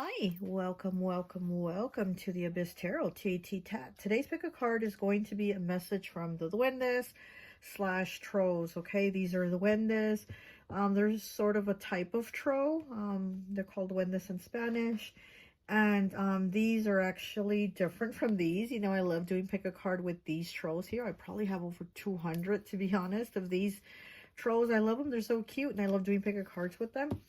Hi, welcome to the Abyss Tarot T.A.T. Today's pick a card is going to be a message from the Duendes / Trolls. Okay, these are the Duendes. There's sort of a type of troll. They're called Duendes in Spanish. And these are actually different from these. You know, I love doing pick a card with these trolls here. I probably have over 200, to be honest, of these trolls. I love them. They're so cute, and I love doing pick a cards with them.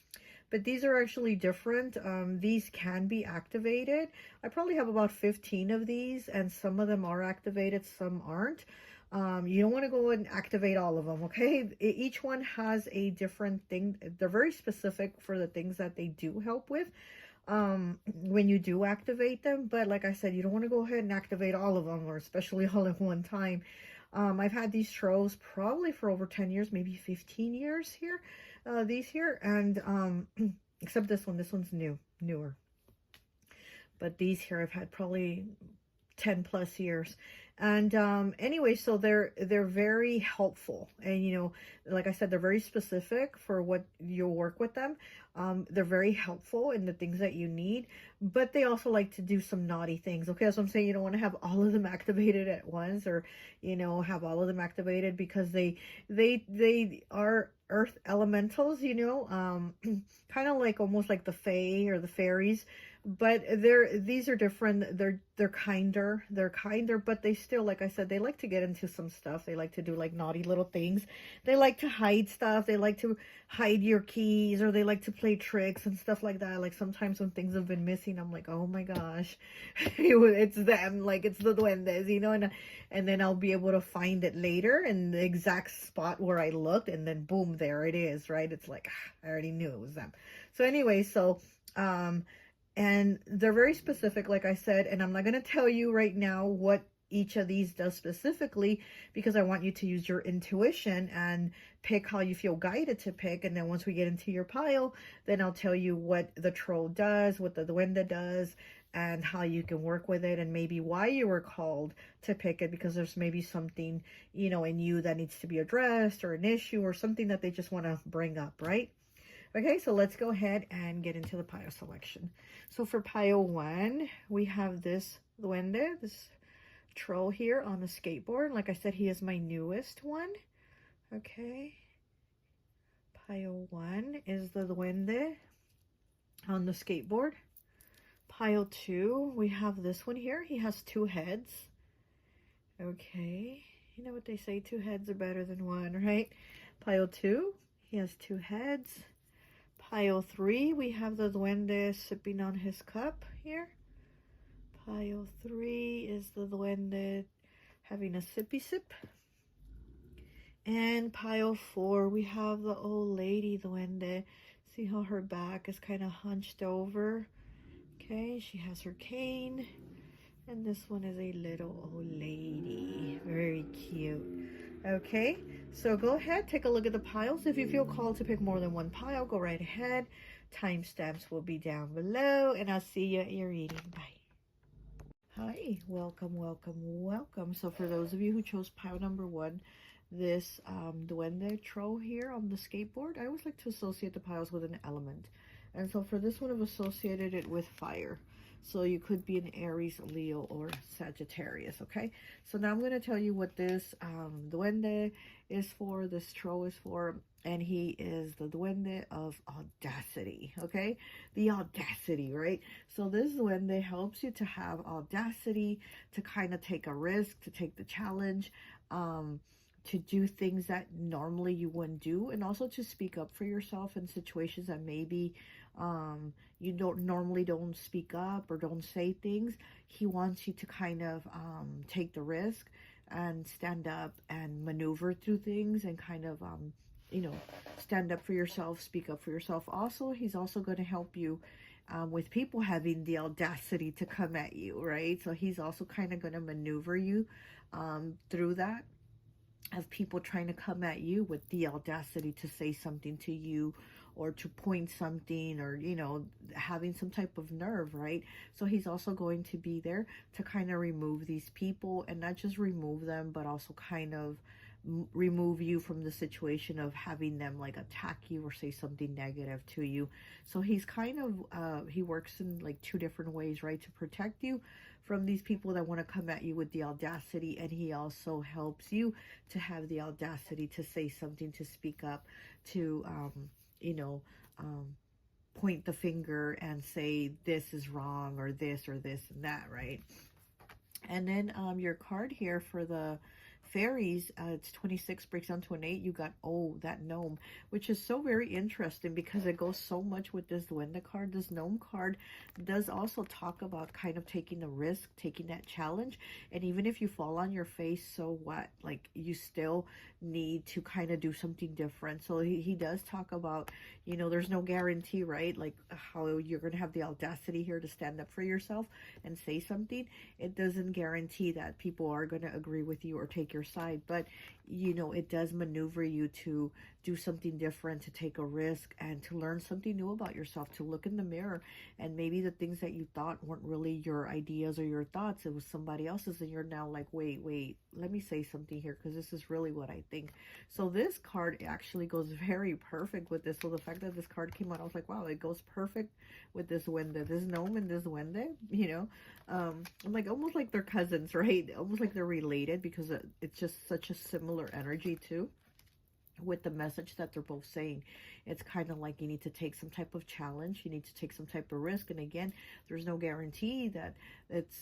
But these are actually different. These can be activated. I probably have about 15 of these, and some of them are activated, some aren't. You don't want to go and activate all of them, okay? Each one has a different thing. They're very specific for the things that they do help with when you do activate them. But like I said, you don't want to go ahead and activate all of them, or especially all at one time. I've had these trolls probably for over 10 years, maybe 15 years here. These here, and except this one's newer. But these here I've had probably 10 plus years. And anyway, so they're very helpful, and you know, like I said, they're very specific for what you'll work with them. They're very helpful in the things that you need, but they also like to do some naughty things. Okay, so I'm saying you don't want to have all of them activated at once, or you know, have all of them activated, because they are earth elementals, you know, kind of like almost like the fae or the fairies. But these are different. They're kinder, but they still, like I said, they like to get into some stuff. They like to do like naughty little things. They like to hide stuff. They like to hide your keys, or they like to play tricks and stuff like that. Like sometimes when things have been missing, I'm like, oh my gosh, it's them, like it's the duendes, you know. And then I'll be able to find it later in the exact spot where I looked, and then boom, there it is, right? It's like, I already knew it was them. So anyway, so and they're very specific, like I said, and I'm not going to tell you right now what each of these does specifically, because I want you to use your intuition and pick how you feel guided to pick. And then once we get into your pile, then I'll tell you what the troll does, what the duende does, and how you can work with it, and maybe why you were called to pick it, because there's maybe something, you know, in you that needs to be addressed, or an issue, or something that they just want to bring up, right? Okay, so let's go ahead and get into the pile selection. So for pile 1, we have this duende, this troll here on a skateboard. Like I said, he is my newest one. Okay. Pile 1 is the duende on the skateboard. Pile 2, we have this one here. He has 2 heads. Okay. You know what they say, 2 heads are better than 1, right? Pile 2, he has 2 heads. Pile 3, we have the duende sipping on his cup here. Pile 3 is the duende having a sippy sip. And pile 4, we have the old lady duende. See how her back is kind of hunched over? Okay, she has her cane. And this one is a little old lady. Very cute. Okay, so go ahead, take a look at the piles. If you feel called to pick more than one pile, go right ahead. Timestamps will be down below, and I'll see you at your reading. Bye. Hi, welcome. So for those of you who chose pile number 1, this duende troll here on the skateboard, I always like to associate the piles with an element. And so for this one, I've associated it with fire. So you could be an Aries, Leo, or Sagittarius, okay? So now I'm going to tell you what this duende is for, this troll is for, and he is the duende of audacity, okay? The audacity, right? So this duende helps you to have audacity, to kind of take a risk, to take the challenge, to do things that normally you wouldn't do, and also to speak up for yourself in situations that maybe you normally don't speak up or don't say things. He wants you to kind of take the risk and stand up and maneuver through things, and kind of you know, stand up for yourself, speak up for yourself. Also, he's also going to help you with people having the audacity to come at you, right? So he's also kind of going to maneuver you through that, of people trying to come at you with the audacity to say something to you, or to point something, or, you know, having some type of nerve, right? So he's also going to be there to kind of remove these people, and not just remove them, but also kind of remove you from the situation of having them like attack you or say something negative to you. So he's kind of he works in like two different ways, right? To protect you from these people that want to come at you with the audacity, and he also helps you to have the audacity to say something, to speak up, to you know, point the finger and say this is wrong, or this and that, right? And then your card here for the fairies, it's 26, breaks down to an 8. You got, oh, that gnome, which is so very interesting because it goes so much with this Duende card. This gnome card does also talk about kind of taking a risk, taking that challenge. And even if you fall on your face, so what? Like, you still need to kind of do something different. So he does talk about, you know, there's no guarantee, right? Like how you're going to have the audacity here to stand up for yourself and say something. It doesn't guarantee that people are going to agree with you or take your side, but you know, it does maneuver you to do something different, to take a risk, and to learn something new about yourself, to look in the mirror, and maybe the things that you thought weren't really your ideas or your thoughts, it was somebody else's, and you're now like, wait, let me say something here, because this is really what I think. So this card actually goes very perfect with this. So the fact that this card came out, I was like, wow, it goes perfect with this Duende, this gnome and this Duende, you know. I'm like, almost like they're cousins, right? Almost like they're related, because it's just such a similar energy too, with the message that they're both saying. It's kind of like you need to take some type of challenge, you need to take some type of risk, and again, there's no guarantee that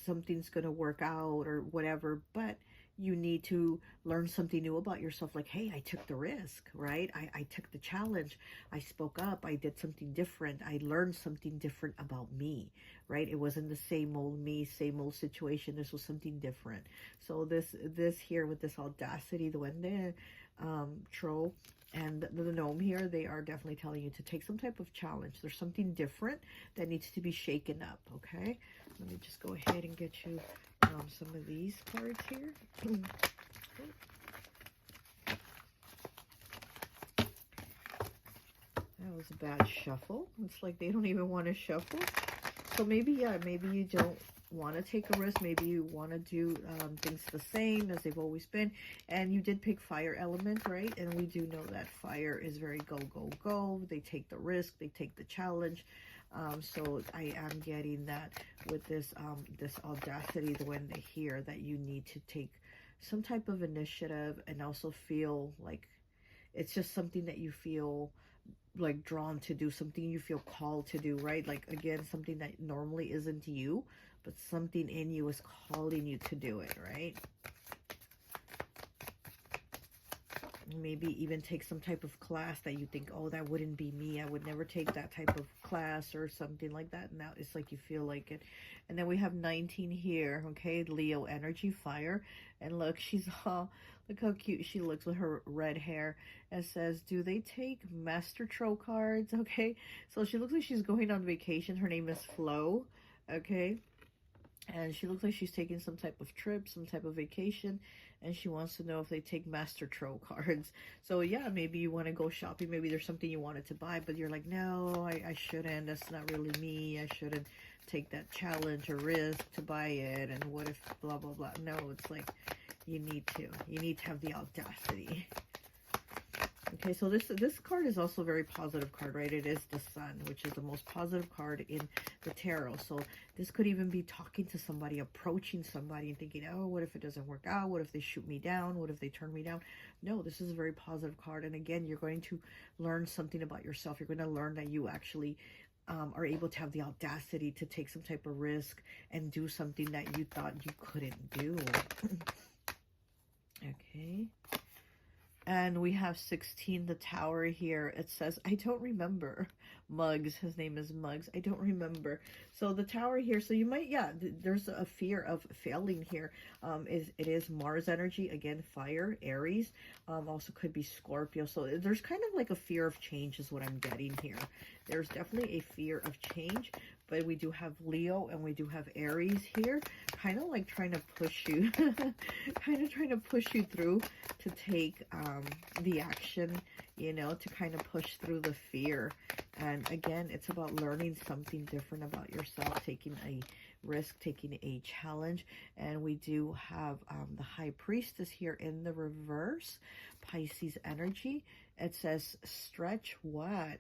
something's going to work out or whatever, but you need to learn something new about yourself. Like, hey, I took the risk, right? I took the challenge, I spoke up, I did something different, I learned something different about me, right? It wasn't the same old me, same old situation. This was something different. So this here with this audacity, the Duende, troll, and the gnome here, they are definitely telling you to take some type of challenge. There's something different that needs to be shaken up, okay? Let me just go ahead and get you some of these cards here. That was a bad shuffle. It's like they don't even want to shuffle. So maybe, yeah, maybe you don't want to take a risk. Maybe you want to do things the same as they've always been. And you did pick fire element, right? And we do know that fire is very go, go, go. They take the risk. They take the challenge. So I am getting that with this this audacity, the one here, that you need to take some type of initiative, and also feel like it's just something that you feel like drawn to do, something you feel called to do, right? Like, again, something that normally isn't you, but something in you is calling you to do it, right? Maybe even take some type of class that you think, oh, that wouldn't be me, I would never take that type of class or something like that. Now it's like you feel like it. And then we have 19 here, okay? Leo energy, fire. And look, she's all, look how cute she looks with her red hair. It says, do they take Master Tro cards? Okay, so she looks like she's going on vacation. Her name is Flo, okay? And she looks like she's taking some type of trip, some type of vacation, and she wants to know if they take Master Tro cards. So yeah, maybe you want to go shopping, maybe there's something you wanted to buy, but you're like, no, I shouldn't, that's not really me, I shouldn't take that challenge or risk to buy it, and what if blah blah blah. No, it's like you need to have the audacity. Okay, so this card is also a very positive card, right? It is the Sun, which is the most positive card in the tarot. So this could even be talking to somebody, approaching somebody and thinking, oh, what if it doesn't work out? What if they shoot me down? What if they turn me down? No, this is a very positive card. And again, you're going to learn something about yourself. You're going to learn that you actually are able to have the audacity to take some type of risk and do something that you thought you couldn't do. Okay. And we have 16, the Tower here. It says, I don't remember. Muggs, his name is Muggs. I don't remember. So the Tower here, so you might, yeah, there's a fear of failing here. It is Mars energy, again, fire, Aries. Also could be Scorpio. So there's kind of like a fear of change is what I'm getting here. There's definitely a fear of change. But we do have Leo and we do have Aries here, kind of like trying to push you, kind of trying to push you through to take the action, you know, to kind of push through the fear. And again, it's about learning something different about yourself, taking a risk, taking a challenge. And we do have the High Priestess here in the reverse, Pisces energy. It says stretch what?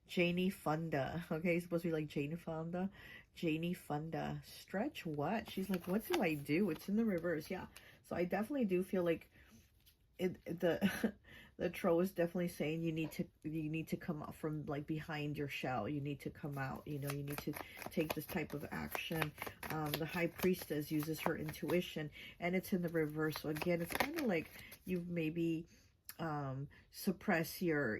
Janie Fonda. Okay, it's supposed to be like Janie Fonda. Janie Fonda. Stretch what? She's like, what do I do? It's in the reverse. Yeah. So I definitely do feel like the the troll is definitely saying you need to come out from like behind your shell. You need to come out, you know, you need to take this type of action. The High Priestess uses her intuition, and it's in the reverse. So again, it's kind of like you've maybe suppress your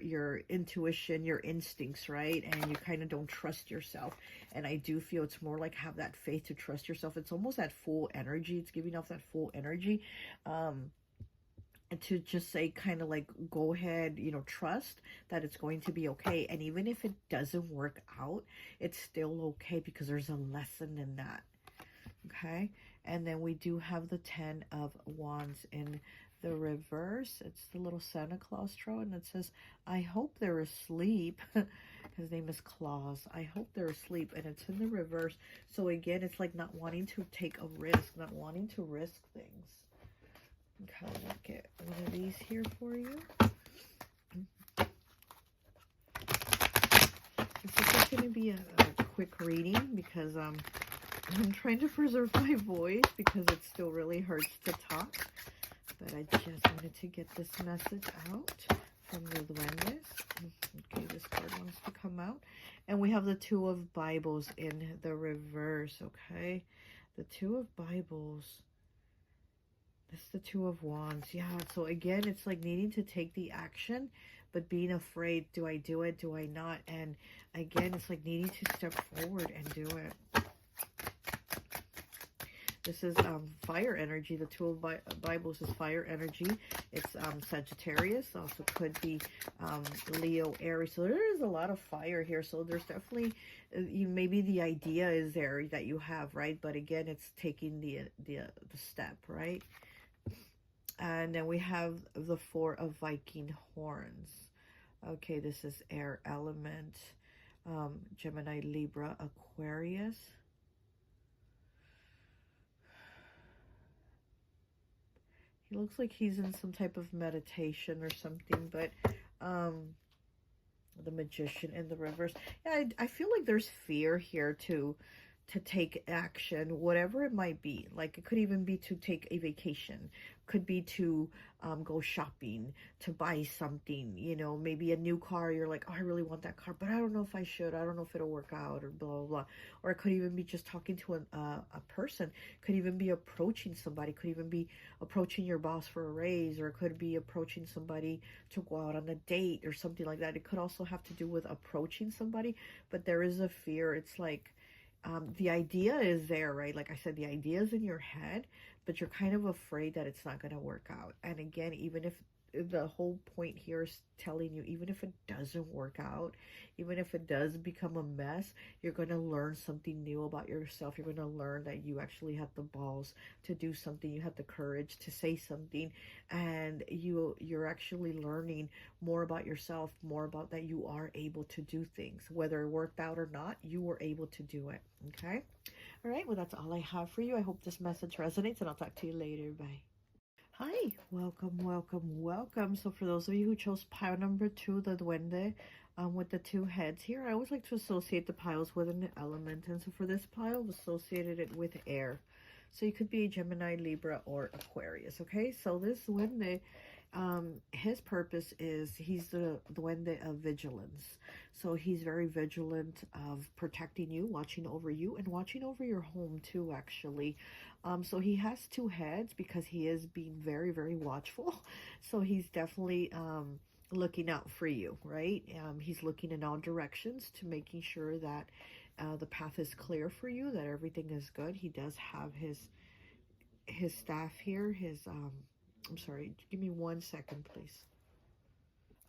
intuition, your instincts, right? And you kind of don't trust yourself. And I do feel it's more like have that faith to trust yourself. It's almost that full energy. It's giving off that full energy. And to just say kind of like, go ahead, you know, trust that it's going to be okay. And even if it doesn't work out, it's still okay because there's a lesson in that. Okay. And then we do have the 10 of Wands in the reverse. It's the little Santa Claus troll, and it says, I hope they're asleep. His name is Claus. I hope they're asleep. And it's in the reverse. So again, it's like not wanting to take a risk, not wanting to risk things. Okay, let's get one of these here for you. This is just going to be a quick reading because I'm trying to preserve my voice because it still really hurts to talk. But I just wanted to get this message out from the Duendes. Okay, this card wants to come out. And we have the Two of Bibles in the reverse, okay? The Two of Bibles. That's the Two of Wands. Yeah, so again, it's like needing to take the action, but being afraid. Do I do it? Do I not? And again, it's like needing to step forward and do it. This is fire energy. The Two of Bibles is fire energy. It's Sagittarius. Also could be Leo, Aries. So there is a lot of fire here. So there's definitely, maybe the idea is there that you have, right? But again, it's taking the step, right? And then we have the Four of Viking horns. Okay, this is air element. Gemini, Libra, Aquarius. He looks like he's in some type of meditation or something, but the Magician in the reverse. Yeah, I feel like there's fear here to take action, whatever it might be. Like it could even be to take a vacation, could be to go shopping, to buy something, you know, maybe a new car. You're like, oh, I really want that car, but I don't know if I should. I don't know if it'll work out, or blah, blah, blah. Or it could even be just talking to a person. Could even be approaching somebody. Could even be approaching your boss for a raise, or it could be approaching somebody to go out on a date or something like that. It could also have to do with approaching somebody, but there is a fear. It's like, the idea is there, right? Like I said, the idea is in your head, but you're kind of afraid that it's not going to work out. And again, even if the whole point here is telling you, even if it doesn't work out, even if it does become a mess, you're going to learn something new about yourself. You're going to learn that you actually have the balls to do something. You have the courage to say something, and you're actually learning more about yourself, more about that you are able to do things. Whether it worked out or not, you were able to do it. Okay? All right, well, that's all I have for you. I hope this message resonates, and I'll talk to you later. Bye. Hi, welcome, welcome, welcome. So for those of you who chose pile number 2, the Duende, with the 2 heads here, I always like to associate the piles with an element. And so for this pile, I've associated it with air. So you could be Gemini, Libra, or Aquarius, okay? So this Duende, his purpose is he's the Duende of vigilance. So he's very vigilant of protecting you, watching over you, and watching over your home too, actually. So he has 2 heads because he is being very, very watchful. So he's definitely looking out for you, right? He's looking in all directions to making sure that the path is clear for you, that everything is good. He does have his staff here, I'm sorry, give me 1 second, please.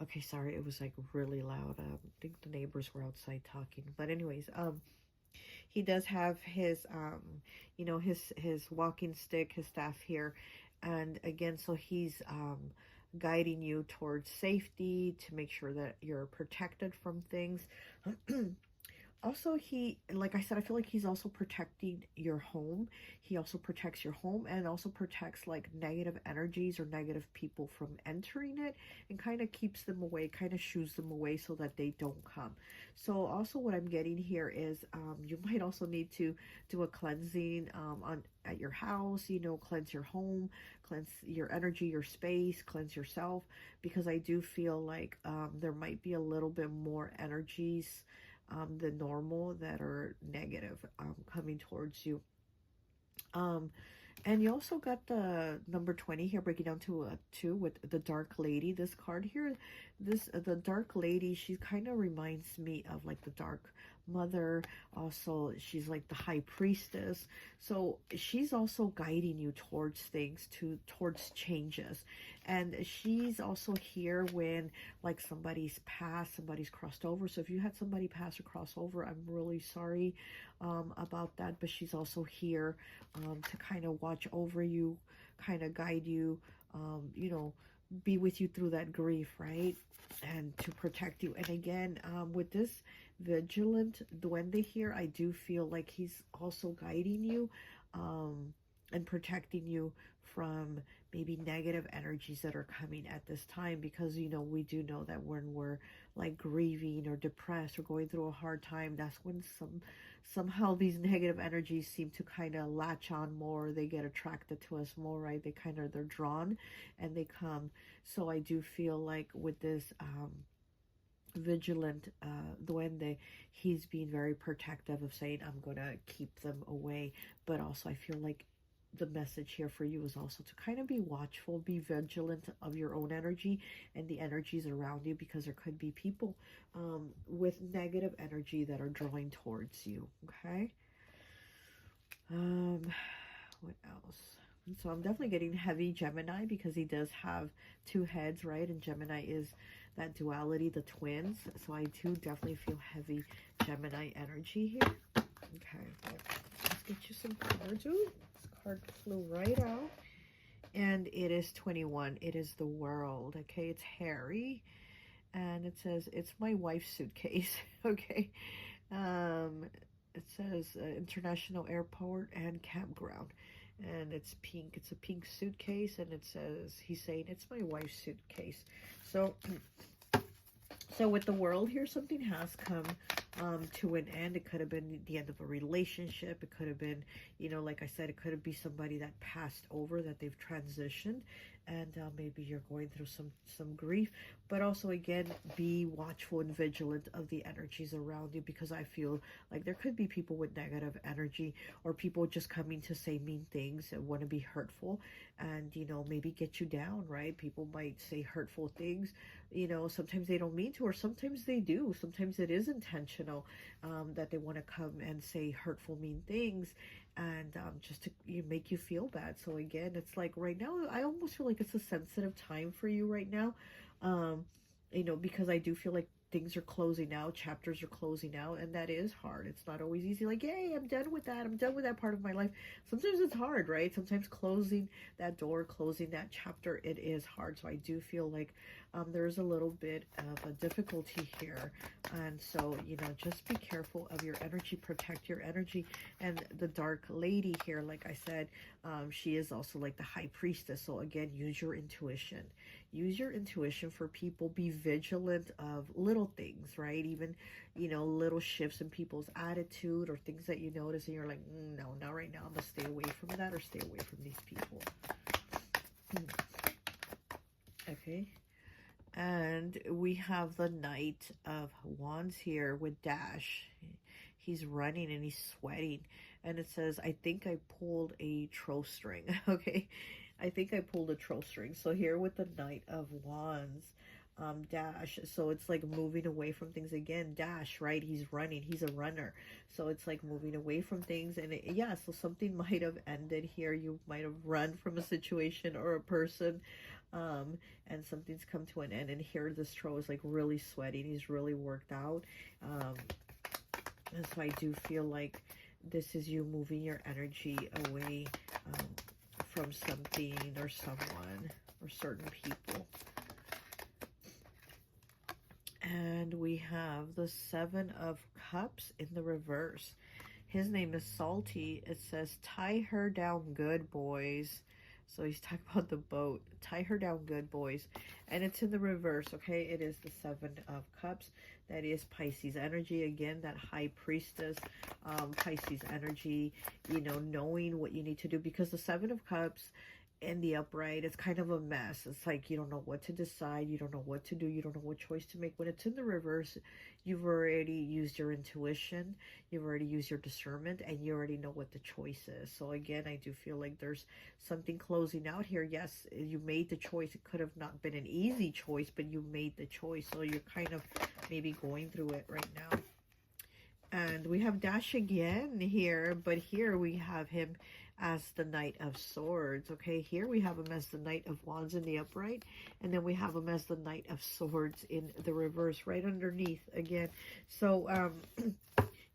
Okay, sorry, it was like really loud. I think the neighbors were outside talking. But anyways, he does have his, you know, his walking stick, his staff here. And again, so he's guiding you towards safety, to make sure that you're protected from things. Also, he, like I said, I feel like he's also protecting your home. He also protects your home and also protects like negative energies or negative people from entering it, and kind of keeps them away, kind of shoos them away so that they don't come. So also what I'm getting here is you might also need to do a cleansing on at your house, you know, cleanse your home, cleanse your energy, your space, cleanse yourself, because I do feel like there might be a little bit more energies than normal that are negative coming towards you. And you also got the number 20 here, breaking down to a 2 with the Dark Lady. This card here, the Dark Lady, she kind of reminds me of like the Dark Mother. Also, she's like the High Priestess. So she's also guiding you towards things, towards changes. And she's also here when like somebody's passed, somebody's crossed over. So if you had somebody pass or cross over, I'm really sorry about that. But she's also here to kind of watch over you, kind of guide you, you know, be with you through that grief, right? And to protect you. And again, with this vigilant duende here, I do feel like he's also guiding you and protecting you from maybe negative energies that are coming at this time, because you know, we do know that when we're like grieving or depressed or going through a hard time, that's when somehow these negative energies seem to kind of latch on more. They get attracted to us more, right? They're drawn and they come. So I do feel like with this vigilant duende, he's being very protective of saying, I'm gonna keep them away. But also I feel like the message here for you is also to kind of be watchful, be vigilant of your own energy and the energies around you, because there could be people with negative energy that are drawing towards you. Okay. What else? And so I'm definitely getting heavy Gemini, because he does have 2 heads, right? And Gemini is that duality, the twins. So I do definitely feel heavy Gemini energy here. Okay, let's get you some cards. Ooh, this card flew right out. And it is 21. It is the World. Okay, it's Harry. And it says, it's my wife's suitcase. Okay. It says International Airport and Campground. And it's pink. It's a pink suitcase. And it says, he's saying, it's my wife's suitcase. So with the World here, something has come to an end. It could have been the end of a relationship. It could have been, you know, like I said, it could have been somebody that passed over, that they've transitioned, and maybe you're going through some grief. But also, again, be watchful and vigilant of the energies around you, because I feel like there could be people with negative energy, or people just coming to say mean things and want to be hurtful and, you know, maybe get you down, right? People might say hurtful things. You know, sometimes they don't mean to, or sometimes they do. Sometimes it is intentional, that they want to come and say hurtful, mean things, and just to make you feel bad. So again, it's like right now, I almost feel like it's a sensitive time for you right now, you know, because I do feel like things are closing out, chapters are closing out, and that is hard. It's not always easy, like, yay, I'm done with that, I'm done with that part of my life. Sometimes it's hard, right? Sometimes closing that door, closing that chapter, it is hard. So I do feel like there's a little bit of a difficulty here, and so, you know, just be careful of your energy, protect your energy. And the Dark Lady here, like I said, she is also like the High Priestess. So again, use your intuition. Use your intuition for people. Be vigilant of little things, right? Even, you know, little shifts in people's attitude, or things that you notice and you're like, no, not right now. I'm going to stay away from that, or stay away from these people. Okay. And we have the Knight of Wands here with Dash. He's running and he's sweating. And it says, I think I pulled a troll string. Okay. I think I pulled a troll string. So here with the Knight of Wands, Dash. So it's like moving away from things again. Dash, right? He's running. He's a runner. So it's like moving away from things. And yeah, so something might have ended here. You might have run from a situation or a person. And something's come to an end. And here this troll is like really sweating. He's really worked out. And so I do feel like this is you moving your energy away from something or someone or certain people. And we have the 7 of Cups in the reverse. His name is Salty. It says, tie her down good, boys. So he's talking about the boat. Tie her down good, boys. And it's in the reverse, okay? It is the Seven of Cups. That is Pisces energy. Again, that High Priestess, Pisces energy, you know, knowing what you need to do. Because the Seven of Cups in the upright, it's kind of a mess. It's like you don't know what to decide. You don't know what to do. You don't know what choice to make. When it's in the reverse, you've already used your intuition. You've already used your discernment, and you already know what the choice is. So again, I do feel like there's something closing out here. Yes, you made the choice. It could have not been an easy choice, but you made the choice. So you're kind of maybe going through it right now. And we have Dash again here, but here we have him as the Knight of Swords. Okay, here we have him as the Knight of Wands in the upright, and then we have him as the Knight of Swords in the reverse, right underneath again. So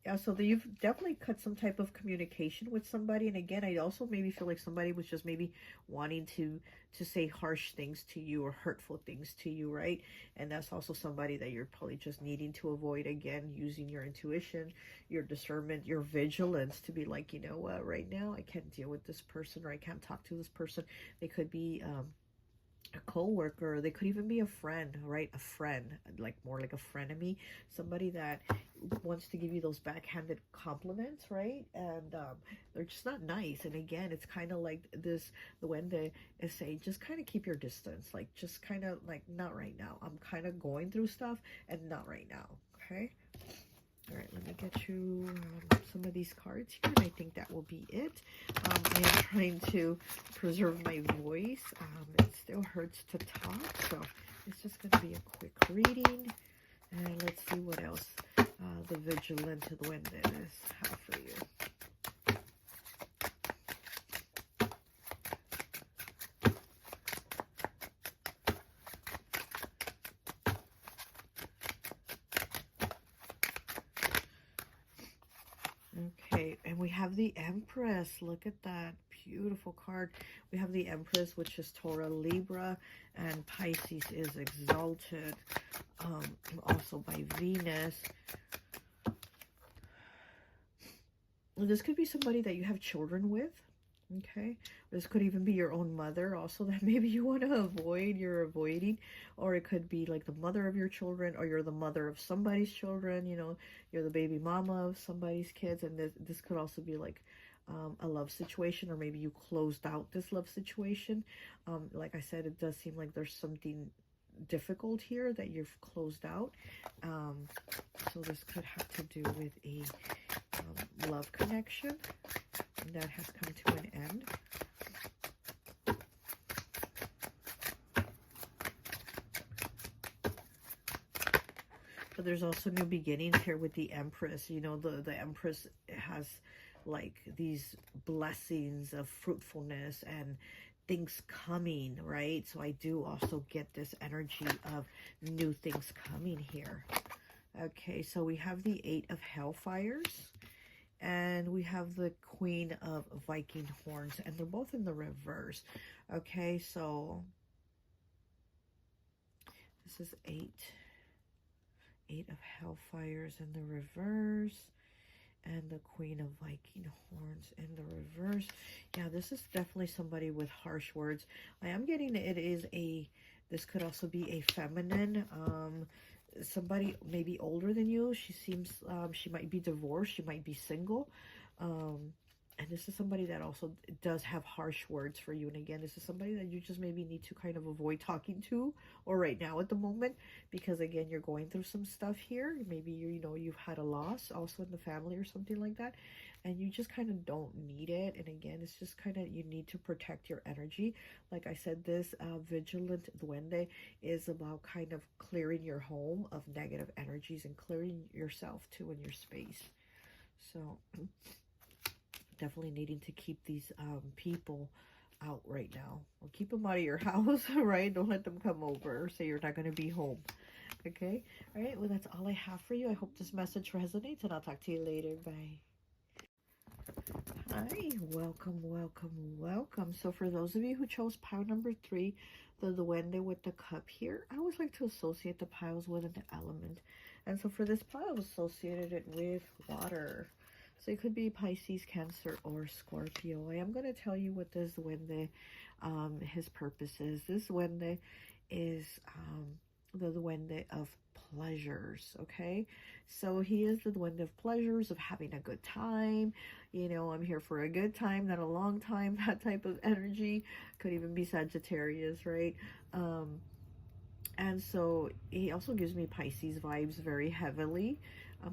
yeah, so you've definitely cut some type of communication with somebody. And again, I also maybe feel like somebody was just maybe wanting to say harsh things to you or hurtful things to you, right? And that's also somebody that you're probably just needing to avoid. Again, using your intuition, your discernment, your vigilance to be like, you know what, right now I can't deal with this person, or I can't talk to this person. They could be a co-worker, they could even be a friend, right? A friend, like more like a frenemy, somebody that wants to give you those backhanded compliments, right? And they're just not nice. And again, it's kind of like this, the Duende is saying, just kind of keep your distance, like just kind of like, not right now, I'm kind of going through stuff, and not right now. Okay, all right, let me get you some of these cards here, and I think that will be it. I am trying to preserve my voice. It still hurts to talk, so it's just going to be a quick reading. And let's see what else the Vigilant Duendes have for you. Okay, and we have the Empress. Look at that beautiful card. We have the Empress, which is Taurus, Libra, and Pisces is exalted, also by Venus. This could be somebody that you have children with. Okay, this could even be your own mother also that maybe you want to avoid, you're avoiding. Or it could be like the mother of your children, or you're the mother of somebody's children, you know, you're the baby mama of somebody's kids. And this could also be like a love situation, or maybe you closed out this love situation. Like I said, it does seem like there's something difficult here that you've closed out. So this could have to do with a love connection that has come to an end. But there's also new beginnings here with the Empress. You know, the Empress has like these blessings of fruitfulness and things coming, right? So I do also get this energy of new things coming here. Okay, so we have the Eight of Hellfires, and we have the Queen of Viking Horns, and they're both in the reverse. Okay, so this is Eight of Hellfires in the reverse, and the Queen of Viking Horns in the reverse. Yeah, this is definitely somebody with harsh words. I am getting it is this could also be a feminine, somebody maybe older than you. She seems, she might be divorced, she might be single. And this is somebody that also does have harsh words for you. And again, this is somebody that you just maybe need to kind of avoid talking to, or right now at the moment, because again, you're going through some stuff here. Maybe you know, you've had a loss also in the family or something like that, and you just kind of don't need it. And again, it's just kind of, you need to protect your energy. Like I said, this Vigilant Duende is about kind of clearing your home of negative energies and clearing yourself too in your space. So definitely needing to keep these people out right now, or keep them out of your house, right? Don't let them come over, or say you're not going to be home. Okay, all right, well, that's all I have for you. I hope this message resonates, and I'll talk to you later. Bye. Hi, welcome, welcome, welcome. So for those of you who chose pile number 3, the Duende with the cup here, I always like to associate the piles with an element. And so for this pile, associated it with water. So it could be Pisces, Cancer, or Scorpio. I am going to tell you what this Duende, his purpose is. This Duende is the Duende of pleasures, okay? So he is the Duende of pleasures, of having a good time. You know, I'm here for a good time, not a long time, that type of energy. Could even be Sagittarius, right? And so he also gives me Pisces vibes very heavily.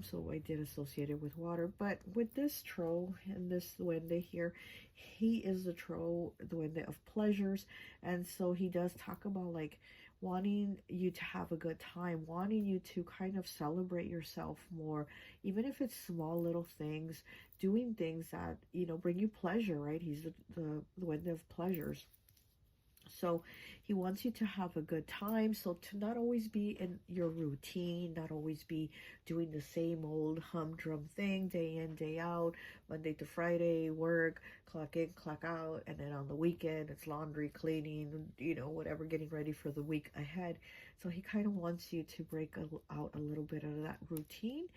So I did associate it with water. But with this Tro and this Duende here, he is the Tro, Duende of pleasures. And so he does talk about like wanting you to have a good time, wanting you to kind of celebrate yourself more, even if it's small little things, doing things that, you know, bring you pleasure, right? He's the Duende of pleasures. So he wants you to have a good time. So to not always be in your routine, not always be doing the same old humdrum thing day in, day out, Monday to Friday, work, clock in, clock out. And then on the weekend, it's laundry, cleaning, you know, whatever, getting ready for the week ahead. So he kind of wants you to break out a little bit of that routine.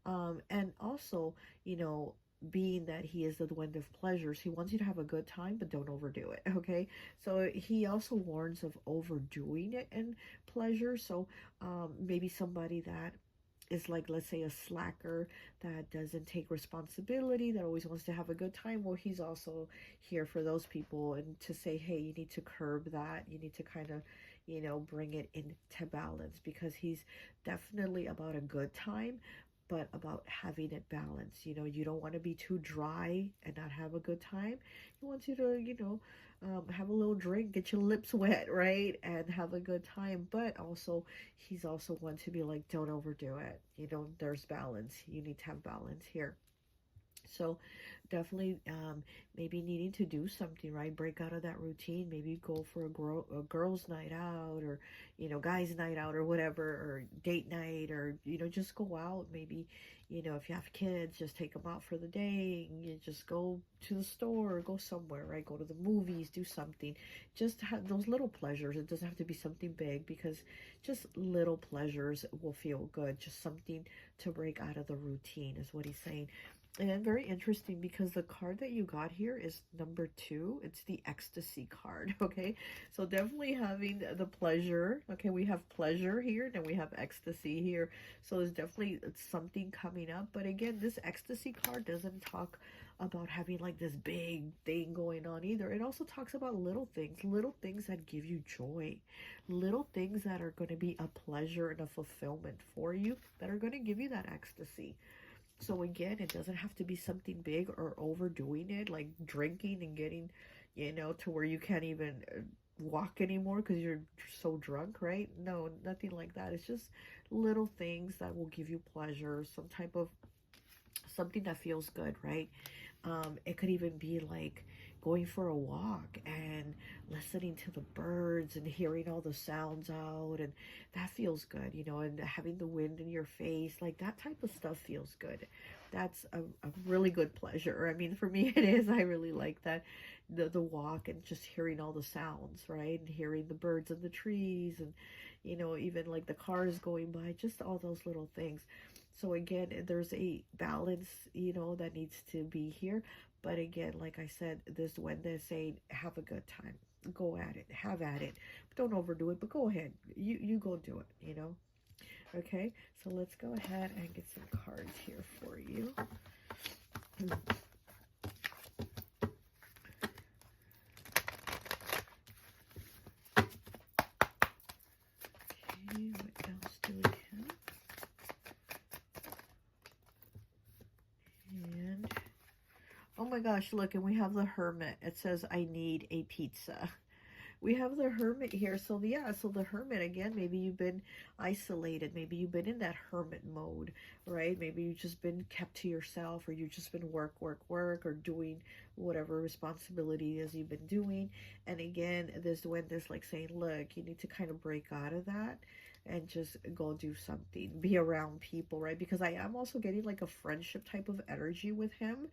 And also, you know, being that he is the Duende of pleasures, he wants you to have a good time, but don't overdo it, okay? So he also warns of overdoing it in pleasure. So maybe somebody that is like, let's say, a slacker that doesn't take responsibility, that always wants to have a good time. Well, he's also here for those people and to say, hey, you need to curb that. You need to kind of, you know, bring it into balance, because he's definitely about a good time, but about having it balanced. You know, you don't want to be too dry and not have a good time. He wants you to, you know, have a little drink, get your lips wet, right? And have a good time. But also, he's also one to be like, don't overdo it. You know, there's balance. You need to have balance here. So definitely maybe needing to do something, right? Break out of that routine. Maybe go for a girls' night out, or, you know, guys' night out, or whatever, or date night, or, you know, just go out. Maybe, you know, if you have kids, just take them out for the day. And you just go to the store or go somewhere, right? Go to the movies, do something. Just have those little pleasures. It doesn't have to be something big, because just little pleasures will feel good. Just something to break out of the routine is what he's saying. And then very interesting, because the card that you got here is number 2. It's the ecstasy card, okay? So definitely having the pleasure. Okay, we have pleasure here, and we have ecstasy here. So there's definitely something coming up. But again, this ecstasy card doesn't talk about having like this big thing going on either. It also talks about little things that give you joy, little things that are going to be a pleasure and a fulfillment for you, that are going to give you that ecstasy. So again, it doesn't have to be something big or overdoing it, like drinking and getting, you know, to where you can't even walk anymore because you're so drunk, right? No, nothing like that. It's just little things that will give you pleasure, some type of something that feels good, right? It could even be like going for a walk and listening to the birds and hearing all the sounds out, and that feels good, you know, and having the wind in your face, like that type of stuff feels good. That's a really good pleasure. I mean, for me it is. I really like that, the walk and just hearing all the sounds, right? And hearing the birds in the trees, and, you know, even like the cars going by, just all those little things. So again, there's a balance, you know, that needs to be here. But again, like I said, this Duende is saying, have a good time. Go at it. Have at it. Don't overdo it, but go ahead. You go do it, you know. Okay, so let's go ahead and get some cards here for you. Okay, what else do we have? And oh my gosh, look, and we have the Hermit. It says, I need a pizza. We have the Hermit here. So yeah, so the Hermit, again, maybe you've been isolated. Maybe you've been in that hermit mode, right? Maybe you've just been kept to yourself, or you've just been work, or doing whatever responsibility is you've been doing. And again, this Duende is like saying, look, you need to kind of break out of that. and just go do something, be around people, right? Because I am also getting like a friendship type of energy with him.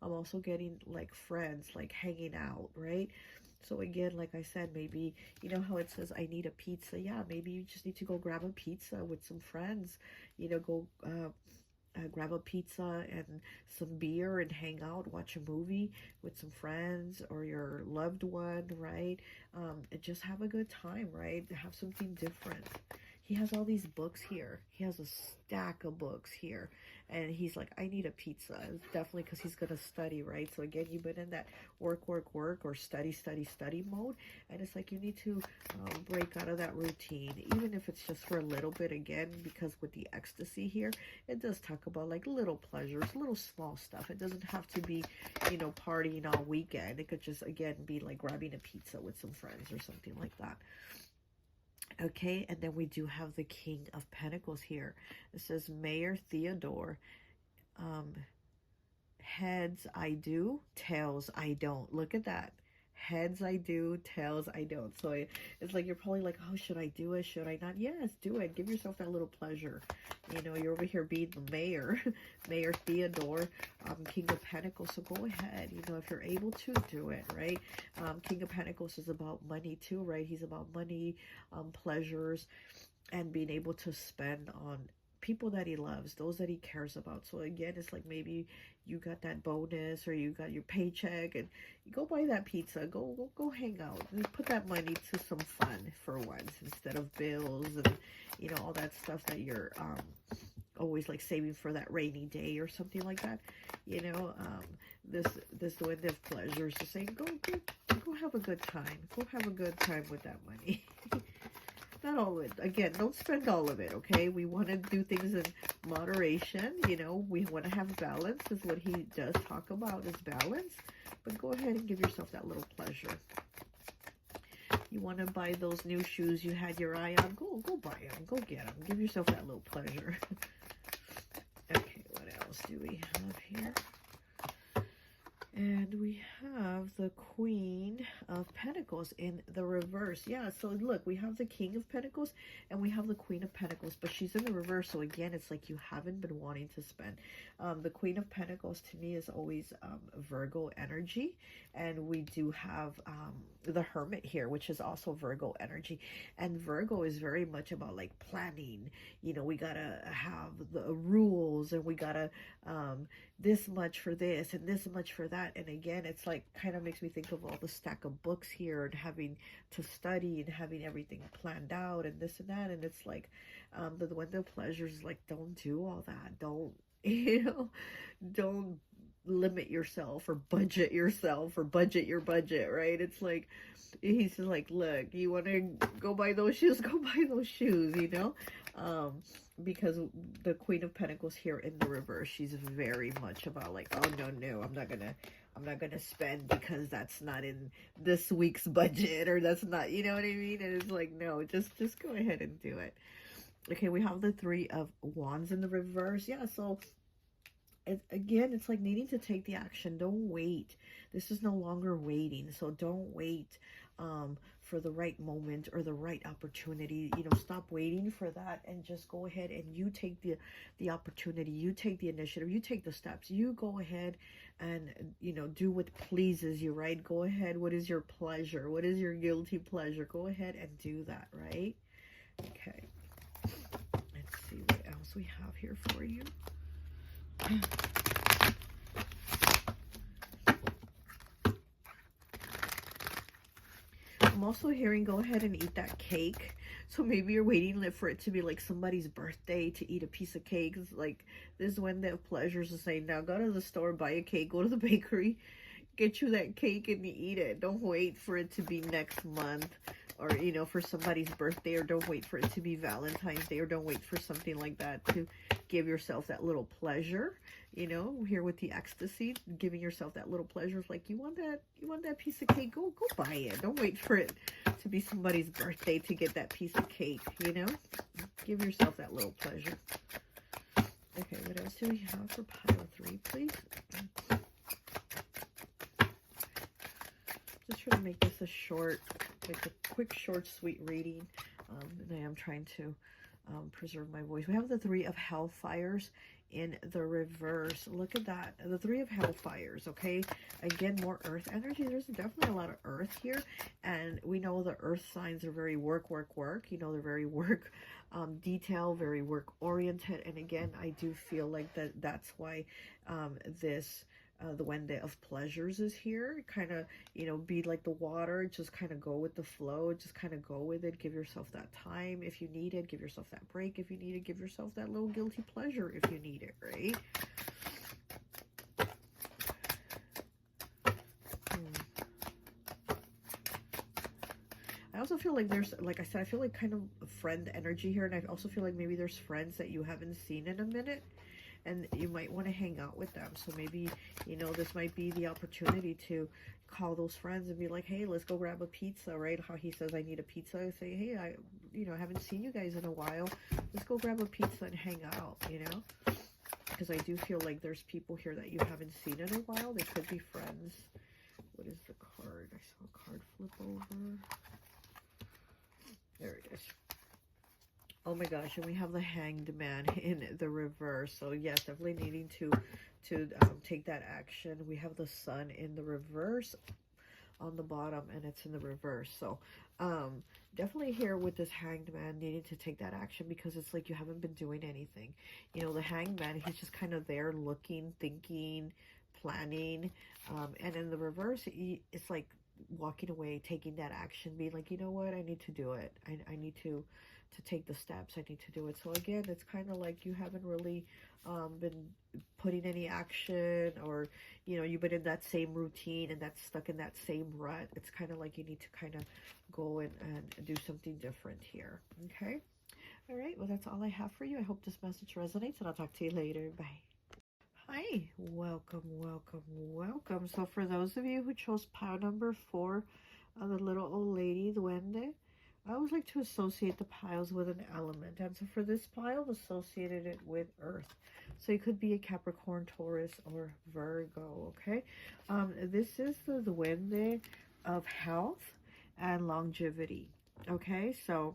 I'm also getting like friends, like hanging out, right? So again, like I said, maybe, you know how it says, I need a pizza. Yeah, maybe you just need to go grab a pizza with some friends, you know, go grab a pizza and some beer and hang out, watch a movie with some friends or your loved one, right? And just have a good time, right? Have something different. He has all these books here. He has a stack of books here. And he's like, I need a pizza. It's definitely because he's going to study, right? So again, you've been in that work, or study, mode. And it's like you need to break out of that routine, even if it's just for a little bit, again, because with the ecstasy here, it does talk about like little pleasures, little small stuff. It doesn't have to be, you know, partying all weekend. It could just, again, be like grabbing a pizza with some friends or something like that. Okay, and then we do have the King of Pentacles here. It says, Mayor Theodore, heads I do, tails I don't. Look at that. Heads I do, tails I don't. So it's like you're probably like, oh, should I do it? Should I not? Yes, do it. Give yourself that little pleasure. You know, you're over here being the mayor, Mayor Theodore, King of Pentacles. So go ahead, you know, if you're able to do it, right? King of Pentacles is about money too, right? He's about money, pleasures, and being able to spend on people that he loves, those that he cares about. So again, it's like maybe you got that bonus or you got your paycheck and you go buy that pizza, go hang out and put that money to some fun for once, instead of bills and, you know, all that stuff that you're always like saving for that rainy day or something like that. You know, this Duende of Pleasure is just saying, go have a good time. Go have a good time with that money. Not all of it. Again, don't spend all of it, okay? We want to do things in moderation. You know, we want to have balance, is what he does talk about, is balance. But go ahead and give yourself that little pleasure. You want to buy those new shoes you had your eye on? Go buy them. Go get them. Give yourself that little pleasure. Okay, what else do we have here? And we have the Queen of Pentacles in the reverse. Yeah, so look, we have the King of Pentacles and we have the Queen of Pentacles, but she's in the reverse. So again, it's like you haven't been wanting to spend. The Queen of Pentacles to me is always Virgo energy. And we do have the Hermit here, which is also Virgo energy. And Virgo is very much about like planning. You know, we got to have the rules, and we got to this much for this and this much for that. And again, it's like kind of makes me think of all the stack of books here and having to study and having everything planned out and this and that. And it's like the Duende of Pleasures is like, don't do all that. Don't, you know, don't limit yourself or budget yourself or budget your budget, right? It's like he's just like, look, you want to go buy those shoes, go buy those shoes, you know. Because the Queen of Pentacles here in the reverse, she's very much about like, oh no, I'm not gonna spend because that's not in this week's budget, or that's not, you know what I mean? And it's like, no, just go ahead and do it. Okay, we have the Three of Wands in the reverse. Yeah, so again, it's like needing to take the action. Don't wait. This is no longer waiting. So don't wait for the right moment or the right opportunity. You know, stop waiting for that and just go ahead and you take the opportunity. You take the initiative. You take the steps. You go ahead and, you know, do what pleases you, right? Go ahead. What is your pleasure? What is your guilty pleasure? Go ahead and do that, right? Okay. Let's see what else we have here for you. I'm also hearing go ahead and eat that cake. So maybe you're waiting for it to be like somebody's birthday to eat a piece of cake. It's like this Duende of Pleasures is saying, now go to the store, buy a cake, go to the bakery, get you that cake and eat it. Don't wait for it to be next month, or, you know, for somebody's birthday, or don't wait for it to be Valentine's Day, or don't wait for something like that to give yourself that little pleasure. You know, here with the ecstasy, giving yourself that little pleasure. Like, you want that piece of cake, go buy it. Don't wait for it to be somebody's birthday to get that piece of cake, you know? Give yourself that little pleasure. Okay, what else do we have for pile 3, please? Just trying to make this a short, like a quick, short, sweet reading. And I am trying to preserve my voice. We have the Three of Hellfires in the reverse. Look at that. The Three of Hellfires, okay? Again, more earth energy. There's definitely a lot of earth here. And we know the earth signs are very work, work, work. You know, they're very work detail, very work oriented. And again, I do feel like that's why this the Duende of Pleasures is here. Kind of, you know, be like the water, just kind of go with the flow, just kind of go with it. Give yourself that time if you need it. Give yourself that break if you need it. Give yourself that little guilty pleasure if you need it, right? I also feel like there's, like I said, I feel like kind of friend energy here. And I also feel like maybe there's friends that you haven't seen in a minute. And you might want to hang out with them. So maybe, you know, this might be the opportunity to call those friends and be like, hey, let's go grab a pizza, right? How he says, I need a pizza. I say, hey, I haven't seen you guys in a while. Let's go grab a pizza and hang out, you know? Because I do feel like there's people here that you haven't seen in a while. They could be friends. What is the card? I saw a card flip over. There it is. Oh my gosh, and we have the Hanged Man in the reverse. So yes, definitely needing to take that action. We have the Sun in the reverse on the bottom, and it's in the reverse. So definitely here with this Hanged Man needing to take that action, because it's like you haven't been doing anything. You know, the Hanged Man, he's just kind of there looking, thinking, planning. And in the reverse, it's like walking away, taking that action, being like, you know what, I need to do it. I need to take the steps. I need to do it. So again, it's kind of like you haven't really been putting any action, or, you know, you've been in that same routine and that's stuck in that same rut. It's kind of like you need to kind of go and do something different here. Okay. All right. Well, that's all I have for you. I hope this message resonates, and I'll talk to you later. Bye. Hi. Welcome, welcome, welcome. So for those of you who chose pile number 4, the little old lady, Duende, I always like to associate the piles with an element. And so for this pile, associated it with earth. So it could be a Capricorn, Taurus, or Virgo, okay? This is the Duende of health and longevity, okay? So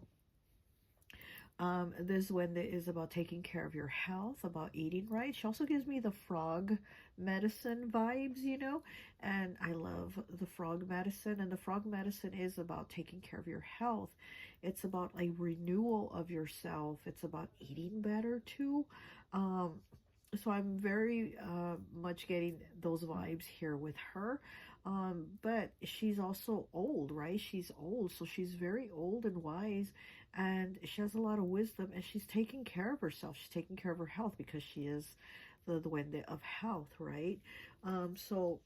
this Duende is about taking care of your health, about eating right. She also gives me the frog medicine vibes, you know, and I love the frog medicine. And the frog medicine is about taking care of your health. It's about a renewal of yourself. It's about eating better too. So I'm very much getting those vibes here with her. But she's also old, right? She's old, so she's very old and wise, and she has a lot of wisdom, and she's taking care of herself. She's taking care of her health because she is the Duende of health, right? So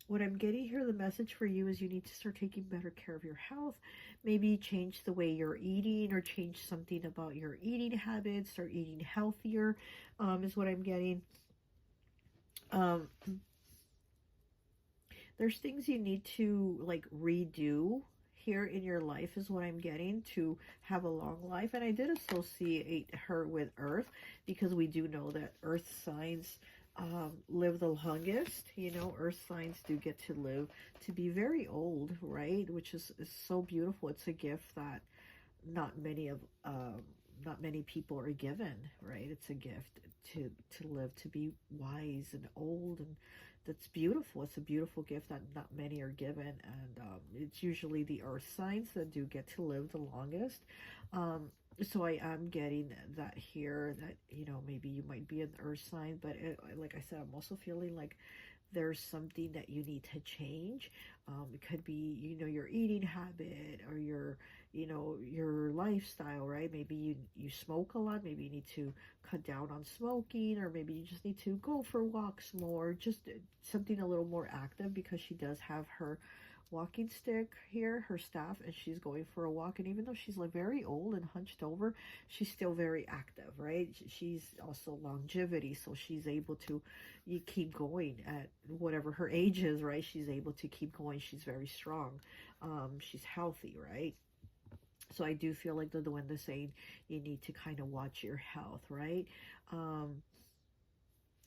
what I'm getting here, the message for you is you need to start taking better care of your health. Maybe change the way you're eating, or change something about your eating habits. Start eating healthier, is what I'm getting. There's things you need to like redo here in your life, is what I'm getting, to have a long life. And I did associate her with Earth, because we do know that Earth signs live the longest. You know, Earth signs do get to live to be very old, right? Which is so beautiful. It's a gift that not many people are given, right? It's a gift to live, to be wise and old, and that's beautiful. It's a beautiful gift that not many are given, and it's usually the earth signs that do get to live the longest. So I am getting that here, that, you know, maybe you might be an earth sign, but like I said, I'm also feeling like there's something that you need to change. It could be, you know, your eating habit, or your, you know, your lifestyle, right? Maybe you smoke a lot. Maybe you need to cut down on smoking, or maybe you just need to go for walks more, just something a little more active, because she does have her walking stick here, her staff, and she's going for a walk. And even though she's like very old and hunched over, she's still very active, right? She's also longevity, so she's able to keep going at whatever her age is, right? She's able to keep going. She's very strong. She's healthy, right? So I do feel like the Duende saying you need to kind of watch your health, right?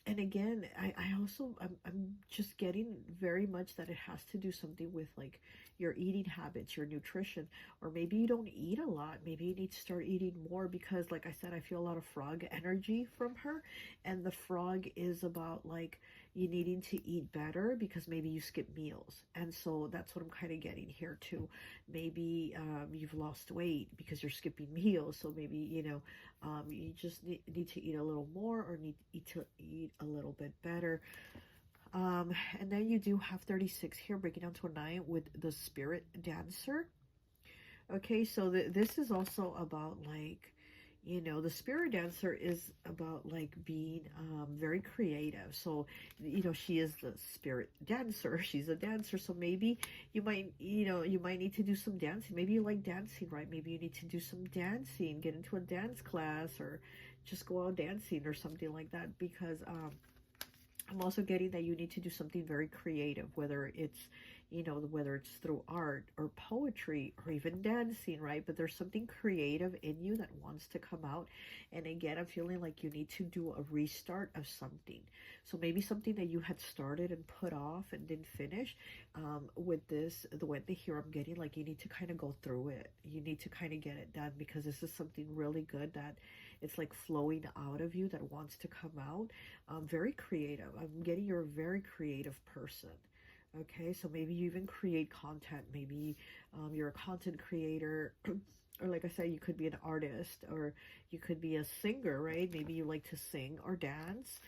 And again, I'm just getting very much that it has to do something with like your eating habits, your nutrition, or maybe you don't eat a lot. Maybe you need to start eating more because, like I said, I feel a lot of frog energy from her. And the frog is about like you needing to eat better because maybe you skip meals. And so that's what I'm kind of getting here too. Maybe you've lost weight because you're skipping meals. So maybe, you know, you just need to eat a little more or need to eat a little bit better. And then you do have 36 here, breaking down to a 9 with the Spirit Dancer. Okay, so this is also about like, you know, the Spirit Dancer is about like being very creative. So, you know, she is the Spirit Dancer. She's a dancer. So maybe you might, you know, you might need to do some dancing. Maybe you like dancing, right? Maybe you need to do some dancing, get into a dance class or just go out dancing or something like that, because I'm also getting that you need to do something very creative, whether it's, you know, whether it's through art or poetry or even dancing, right? But there's something creative in you that wants to come out. And again, I'm feeling like you need to do a restart of something. So maybe something that you had started and put off and didn't finish. With this, the way here I'm getting like you need to kind of go through it. You need to kind of get it done because this is something really good that it's like flowing out of you that wants to come out. Very creative. I'm getting you're a very creative person. Okay, so maybe you even create content. Maybe you're a content creator, or like I said, you could be an artist, or you could be a singer, right? Maybe you like to sing or dance.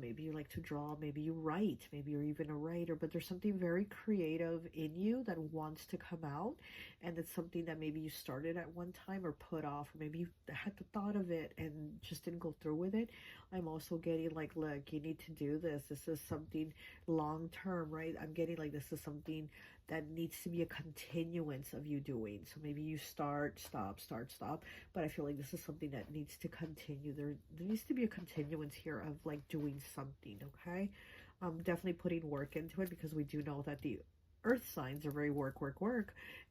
Maybe you like to draw. Maybe you write. Maybe you're even a writer. But there's something very creative in you that wants to come out, and it's something that maybe you started at one time or put off, or maybe you had the thought of it and just didn't go through with it. I'm also getting like, look, you need to do this. This is something long term, right? I'm getting like this is something that needs to be a continuance of you doing. So maybe you start, stop, but I feel like this is something that needs to continue. There needs to be a continuance here of like doing something, okay? Definitely putting work into it, because we do know that the earth signs are very work,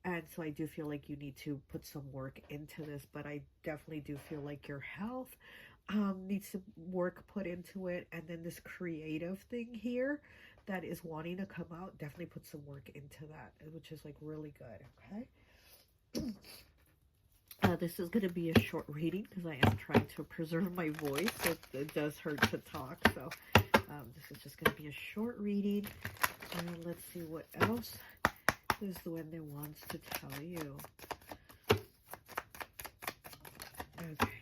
and so I do feel like you need to put some work into this. But I definitely do feel like your health needs to work put into it, and then this creative thing here that is wanting to come out, definitely put some work into that, which is like really good. Okay. This is going to be a short reading because I am trying to preserve my voice. It does hurt to talk, so this is just going to be a short reading. And let's see what else this Duende wants to tell you. Okay.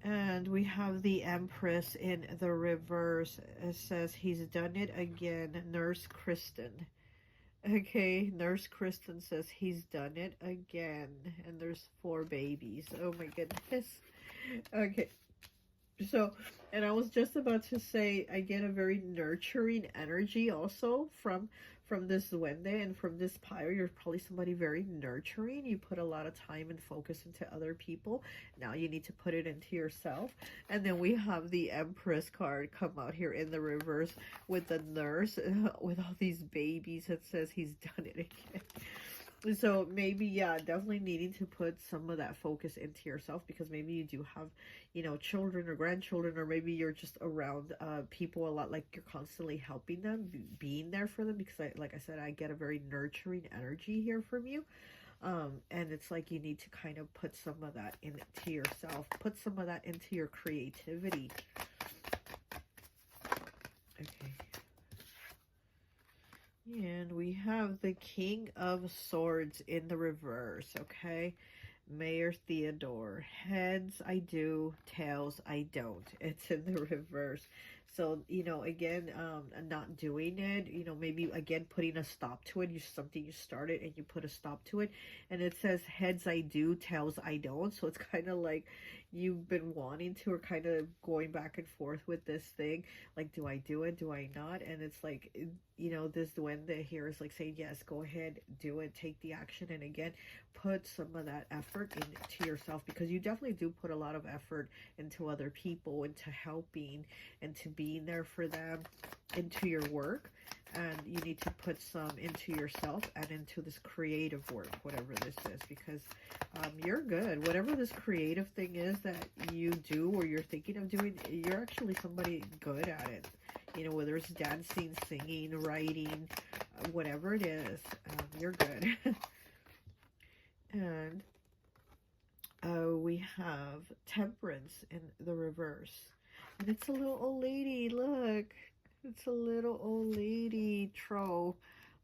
And we have the Empress in the reverse. It says, he's done it again, Nurse Kristen. Okay, Nurse Kristen says he's done it again. And there's 4 babies. Oh my goodness. Okay. So, and I was just about to say, I get a very nurturing energy also from this Duende and from this pyre. You're probably somebody very nurturing. You put a lot of time and focus into other people. Now you need to put it into yourself. And then we have the Empress card come out here in the reverse with the nurse with all these babies. It says he's done it again. So maybe, yeah, definitely needing to put some of that focus into yourself, because maybe you do have, you know, children or grandchildren, or maybe you're just around people a lot, like you're constantly helping them, being there for them, because like I said, I get a very nurturing energy here from you. And it's like you need to kind of put some of that into yourself, put some of that into your creativity. Okay. And we have the King of Swords in the reverse, okay? Mayor Theodore. Heads, I do. Tails, I don't. It's in the reverse. So, you know, again, not doing it, you know, maybe, again, putting a stop to it. Something you started and you put a stop to it. And it says, heads, I do. Tails, I don't. So it's kind of like you've been wanting to, or kind of going back and forth with this thing. Like, do I do it? Do I not? And it's like, you know, this Duende here is like saying, yes, go ahead, do it, take the action. And again, put some of that effort into yourself, because you definitely do put a lot of effort into other people, into helping, and to being there for them, into your work. and you need to put some into yourself and into this creative work, whatever this is, because you're good. Whatever this creative thing is that you do or you're thinking of doing, you're actually somebody good at it. You know, whether it's dancing, singing, writing, whatever it is, you're good. And we have Temperance in the reverse. And it's a little old lady, look. It's a little old lady, Tro,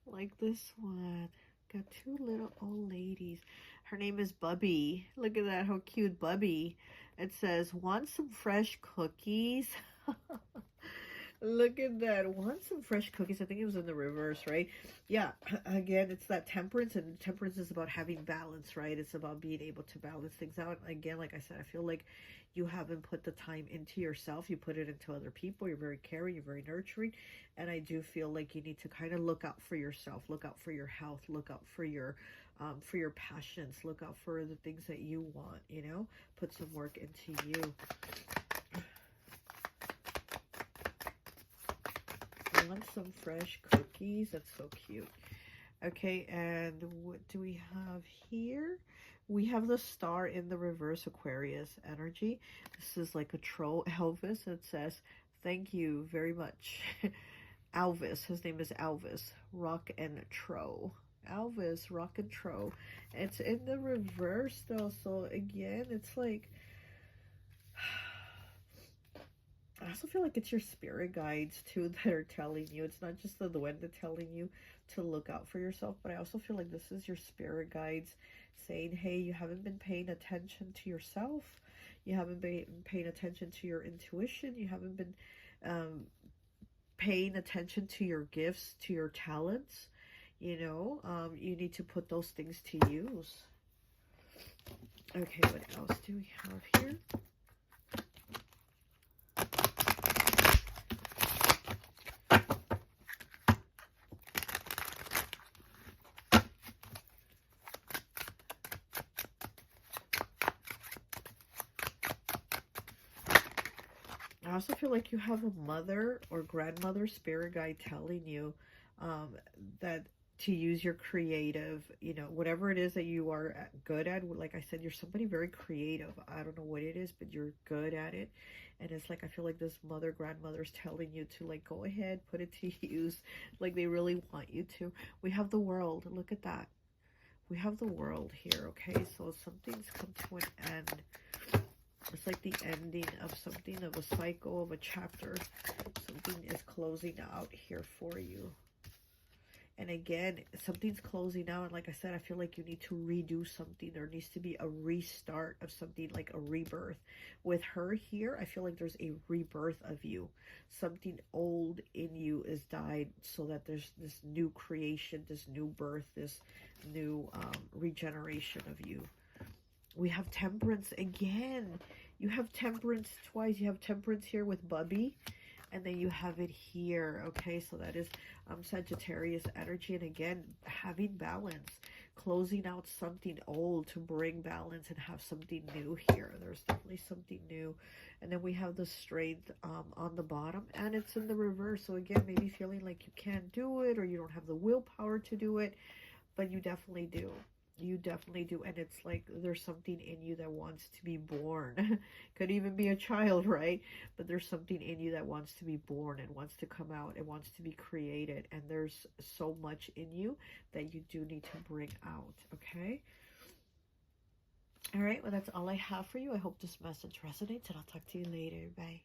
like this one. Got two little old ladies. Her name is Bubby. Look at that, how cute, Bubby. It says, want some fresh cookies? Look at that. Want some fresh cookies? I think it was in the reverse, right? Yeah, again, it's that temperance, and temperance is about having balance, right? It's about being able to balance things out. Again, like I said, I feel like you haven't put the time into yourself. You put it into other people. You're very caring. You're very nurturing. And I do feel like you need to kind of look out for yourself. Look out for your health. Look out for your passions. Look out for the things that you want, you know? Put some work into you. Want some fresh cookies? That's so cute. Okay, and what do we have here? We have the star in the reverse, Aquarius energy. This is like a troll, Elvis. It says, thank you very much. Alvis, his name is Alvis, Rock and Tro. Alvis, Rock and Tro. It's in the reverse though, so again, it's like, I also feel like it's your spirit guides too that are telling you. It's not just the duende telling you to look out for yourself, but I also feel like this is your spirit guides saying, hey, you haven't been paying attention to yourself. You haven't been paying attention to your intuition. You haven't been paying attention to your gifts, to your talents. You know, you need to put those things to use. Okay, what else do we have here? I also feel like you have a mother or grandmother spirit guide telling you that to use your creative, you know, whatever it is that you are good at. Like I said, you're somebody very creative. I don't know what it is, but you're good at it. And it's like, I feel like this mother, grandmother's telling you to like, go ahead, put it to use. Like they really want you to. We have the world. Look at that. We have the world here. Okay. So something's come to an end. It's like the ending of something, of a cycle, of a chapter. Something is closing out here for you. And again, something's closing out. And like I said, I feel like you need to redo something. There needs to be a restart of something, like a rebirth. With her here, I feel like there's a rebirth of you. Something old in you is died so that there's this new creation, this new birth, this new regeneration of you. We have temperance again. You have temperance twice. You have temperance here with Bubby. And then you have it here. Okay, so that is Sagittarius energy. And again, having balance. Closing out something old to bring balance and have something new here. There's definitely something new. And then we have the strength on the bottom. And it's in the reverse. So again, maybe feeling like you can't do it. Or you don't have the willpower to do it. But you definitely do. You definitely do. And it's like there's something in you that wants to be born. Could even be a child, right? But there's something in you that wants to be born and wants to come out and wants to be created. And there's so much in you that you do need to bring out. Okay? All right. Well, that's all I have for you. I hope this message resonates, and I'll talk to you later. Bye.